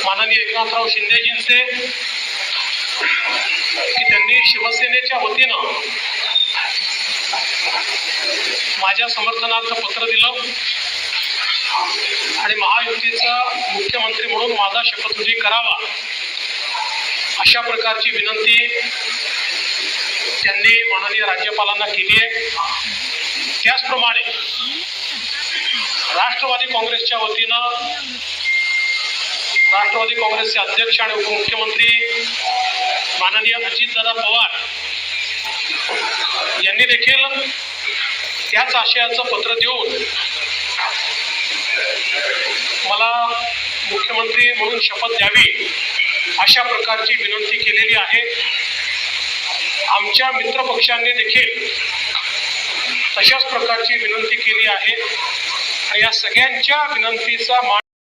माननीय एकनाथराव शिंदेजींचे की त्यांनी शिवसेनेच्या वतीनं माझ्या समर्थनार्थ पत्र दिलं आणि महायुतीचा मुख्यमंत्री म्हणून माझा शपथविधी करावा अशा प्रकारची विनंती त्यांनी माननीय राज्यपालांना केली आहे। त्याचप्रमाणे राष्ट्रवादी काँग्रेसच्या वतीनं राष्ट्रवादी काँग्रेसचे अध्यक्ष आणि उपमुख्यमंत्री माननीय अजितदादा पवार यांनी देखील त्याच आशयाचं पत्र देऊन मला मुख्यमंत्री म्हणून शपथ द्यावी अशा प्रकारची विनंती केलेली आहे। आमच्या मित्रपक्षांनी देखील तशाच प्रकारची विनंती केली आहे आणि या सगळ्यांच्या विनंतीचा